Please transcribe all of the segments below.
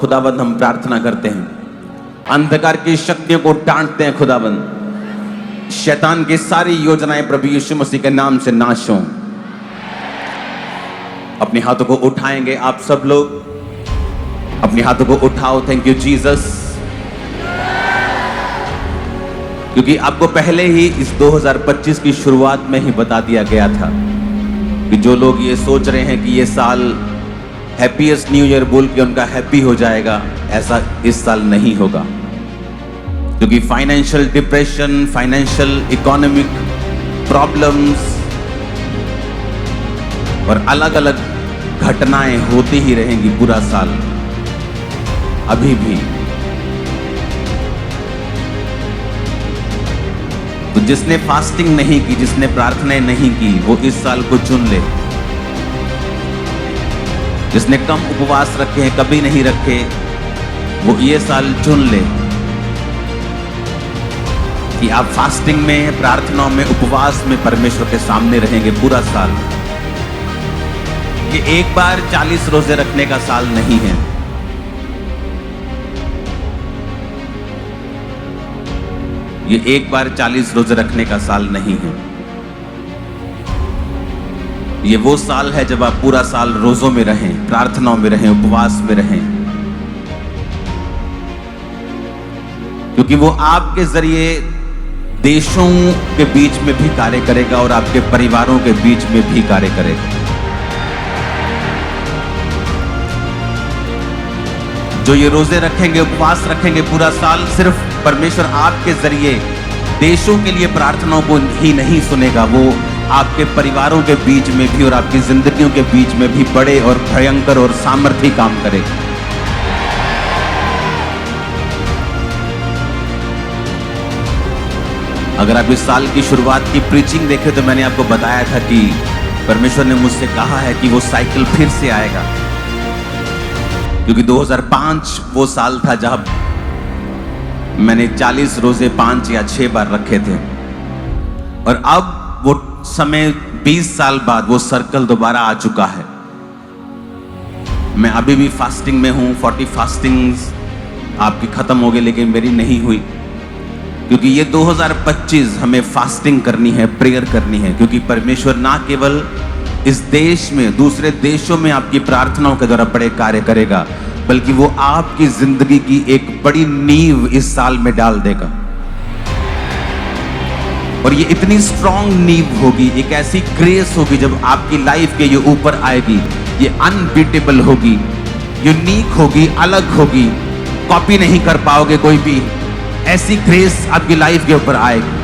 खुदाबंद हम प्रार्थना करते हैं, अंधकार की शक्तियों को डांटते हैं खुदाबंद, शैतान की सारी योजनाएं प्रभु यीशु मसीह के नाम से नाश हों। अपने हाथों को उठाएंगे आप सब लोग, अपने हाथों को उठाओ। थैंक यू जीसस, क्योंकि आपको पहले ही इस 2025 की शुरुआत में ही बता दिया गया था कि जो लोग ये सोच रहे हैं कि ये साल हैप्पीएस्ट न्यू ईयर बोल के उनका हैप्पी हो जाएगा, ऐसा इस साल नहीं होगा। क्योंकि financial depression, financial economic problems और अलग अलग घटनाएं होती ही रहेंगी पूरा साल अभी भी। तो जिसने फास्टिंग नहीं की, जिसने प्रार्थनाएं नहीं की, वो इस साल को चुन ले। जिसने कम उपवास रखे हैं, कभी नहीं रखे, वो ये साल चुन ले कि आप फास्टिंग में, प्रार्थनाओं में, उपवास में परमेश्वर के सामने रहेंगे पूरा साल। ये एक बार 40 रोजे रखने का साल नहीं है। ये एक बार 40 रोजे रखने का साल नहीं है। ये वो साल है जब आप पूरा साल रोजों में रहें, प्रार्थनाओं में रहें, उपवास में रहें, क्योंकि वो आपके जरिए देशों के बीच में भी कार्य करेगा और आपके परिवारों के बीच में भी कार्य करेगा। जो ये रोजे रखेंगे, उपवास रखेंगे पूरा साल, सिर्फ परमेश्वर आपके जरिए देशों के लिए प्रार्थनाओं को ही नहीं सुनेगा, वो आपके परिवारों के बीच में भी और आपकी जिंदगियों के बीच में भी बड़े और भयंकर और सामर्थी काम करेगा। अगर आप इस साल की शुरुआत की प्रीचिंग देखें तो मैंने आपको बताया था कि परमेश्वर ने मुझसे कहा है कि वो साइकिल फिर से आएगा, क्योंकि 2005 वो साल था जब मैंने 40 रोजे 5 या 6 बार रखे थे, और अब वो समय 20 साल बाद वो सर्कल दोबारा आ चुका है। मैं अभी भी फास्टिंग में हूं। 40 फास्टिंग्स आपकी खत्म हो गई, लेकिन मेरी नहीं हुई, क्योंकि ये 2025 हमें फास्टिंग करनी है, प्रेयर करनी है, क्योंकि परमेश्वर ना केवल इस देश में, दूसरे देशों में आपकी प्रार्थनाओं के द्वारा बड़े कार्य करेगा, बल्कि वो आपकी जिंदगी की एक बड़ी नींव इस साल में डाल देगा। और ये इतनी स्ट्रॉन्ग नींव होगी, एक ऐसी ग्रेस होगी जब आपकी लाइफ के ये ऊपर आएगी, ये अनबीटेबल होगी, यूनिक होगी, अलग होगी, कॉपी नहीं कर पाओगे कोई भी। ऐसी ग्रेस आपकी लाइफ के ऊपर आएगी।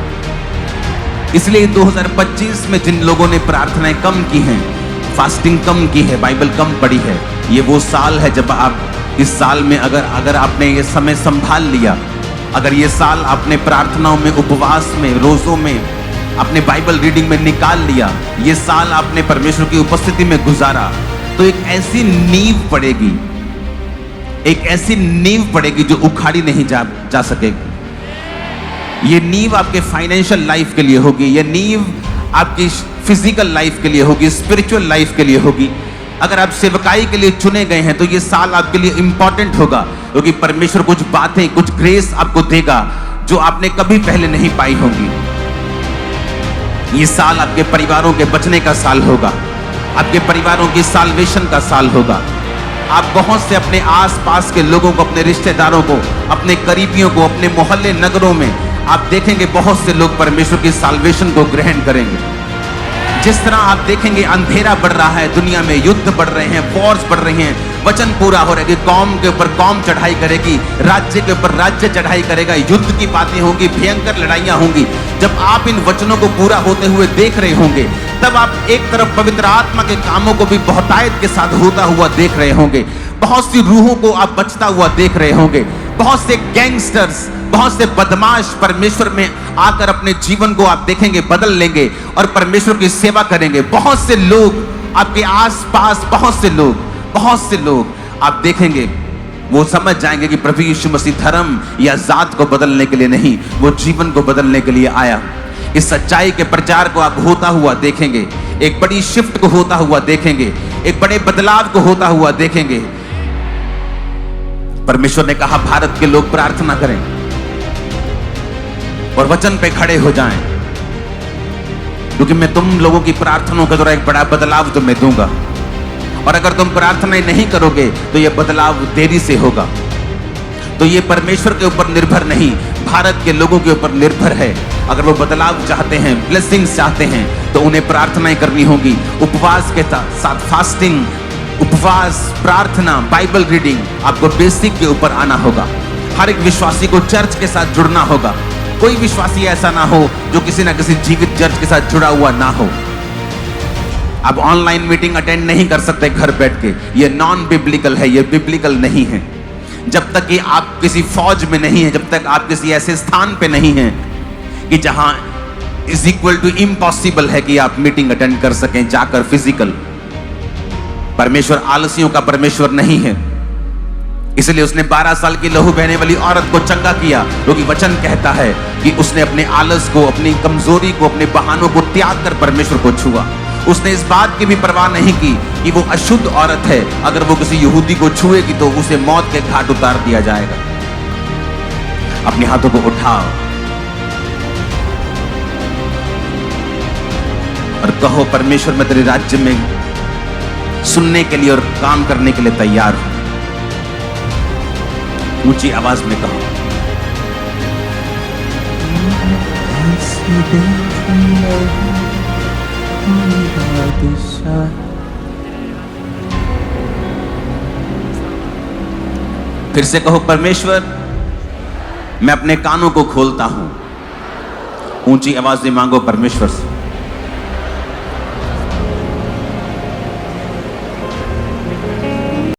इसलिए 2025 में जिन लोगों ने प्रार्थनाएं कम की हैं, फास्टिंग कम की है, बाइबल कम पढ़ी है, ये वो साल है जब आप इस साल में अगर आपने ये समय संभाल लिया, अगर ये साल आपने प्रार्थनाओं में, उपवास में, रोजों में, अपने बाइबल रीडिंग में निकाल लिया, ये साल आपने परमेश्वर की उपस्थिति में गुजारा, तो एक ऐसी नींव पड़ेगी, एक ऐसी नींव पड़ेगी जो उखाड़ी नहीं जा सकेगी। ये नींव आपके फाइनेंशियल लाइफ के लिए होगी, ये नींव आपकी फिजिकल लाइफ के लिए होगी, स्पिरिचुअल लाइफ के लिए होगी। अगर आप सेवकाई के लिए चुने गए हैं तो ये साल आपके लिए इंपॉर्टेंट होगा, क्योंकि परमेश्वर कुछ बातें, कुछ ग्रेस आपको देगा जो आपने कभी पहले नहीं पाई होंगी। ये साल आपके परिवारों के बचने का साल होगा, आपके परिवारों की साल्वेशन का साल होगा। आप बहुत से अपने आसपास के लोगों को, अपने रिश्तेदारों को, अपने करीबियों को, अपने मोहल्ले नगरों में आप देखेंगे बहुत से लोग परमेश्वर की साल्वेशन को ग्रहण करेंगे। जिस तरह आप देखेंगे अंधेरा बढ़ रहा है दुनिया में, युद्ध बढ़ रहे हैं, वॉर्स बढ़ रहे हैं, वचन पूरा हो रहा है कि कौम के ऊपर कौम चढ़ाई करेगी, राज्य के ऊपर राज्य चढ़ाई करेगा, युद्ध की बातें होंगी, भयंकर लड़ाइयां होंगी। जब आप इन वचनों को पूरा होते हुए देख रहे होंगे, तब आप एक तरफ पवित्र आत्मा के कामों को भी बहुतायत के साथ होता हुआ देख रहे होंगे, बहुत सी रूहों को आप बचता हुआ देख रहे होंगे, बहुत से गैंगस्टर्स, बहुत से बदमाश परमेश्वर में आकर अपने जीवन को आप देखेंगे बदल लेंगे और परमेश्वर की सेवा करेंगे। बहुत से लोग आपके आसपास, बहुत से लोग आप देखेंगे, वो समझ जाएंगे कि प्रभु यीशु मसीह धर्म या जात को बदलने के लिए नहीं, वो जीवन को बदलने के लिए आया। इस सच्चाई के प्रचार को आप होता हुआ देखेंगे, एक बड़ी शिफ्ट को होता हुआ देखेंगे, एक बड़े बदलाव को होता हुआ देखेंगे। परमेश्वर ने कहा भारत के लोग प्रार्थना करें और वचन पे खड़े हो जाएं, क्योंकि मैं तुम लोगों की प्रार्थनाओं के द्वारा एक बड़ा बदलाव तो मैं दूंगा, और अगर तुम प्रार्थना नहीं करोगे तो यह बदलाव देरी से होगा। तो ये परमेश्वर के ऊपर निर्भर नहीं, भारत के लोगों के ऊपर निर्भर है। अगर वो बदलाव चाहते हैं, ब्लेसिंग्स चाहते हैं, तो उन्हें प्रार्थनाएं करनी होगी, उपवास के साथ फास्टिंग, उपवास, प्रार्थना, बाइबल रीडिंग, आपको बेसिक के ऊपर आना होगा। हर एक विश्वासी को चर्च के साथ जुड़ना होगा। कोई विश्वासी ऐसा ना हो जो किसी ना किसी जीवित चर्च के साथ जुड़ा हुआ ना हो। आप ऑनलाइन मीटिंग अटेंड नहीं कर सकते घर बैठ के, ये नॉन बिब्लिकल है, ये बिब्लिकल नहीं है। जब तक कि आप किसी फौज में नहीं है, जब तक आप किसी ऐसे स्थान पे नहीं हैं कि जहां इज इक्वल टू इम्पॉसिबल है कि आप मीटिंग अटेंड कर सकें जाकर फिजिकल। परमेश्वर आलसियों का परमेश्वर नहीं है, इसलिए उसने 12 साल की लहू बहने वाली औरत को चंगा किया, क्योंकि वचन कहता है कि उसने अपने आलस को, अपनी कमजोरी को, अपने बहानों को त्याग कर परमेश्वर को छुआ। उसने इस बात की भी परवाह नहीं की कि वो अशुद्ध औरत है, अगर वो किसी यहूदी को छुएगी तो उसे मौत के घाट उतार दिया जाएगा। अपने हाथों को उठाओ और कहो, परमेश्वर मैं तेरे राज्य में सुनने के लिए और काम करने के लिए तैयार हूं। ऊंची आवाज में कहो। फिर से कहो, परमेश्वर मैं अपने कानों को खोलता हूं। ऊंची आवाज में मांगो परमेश्वर से।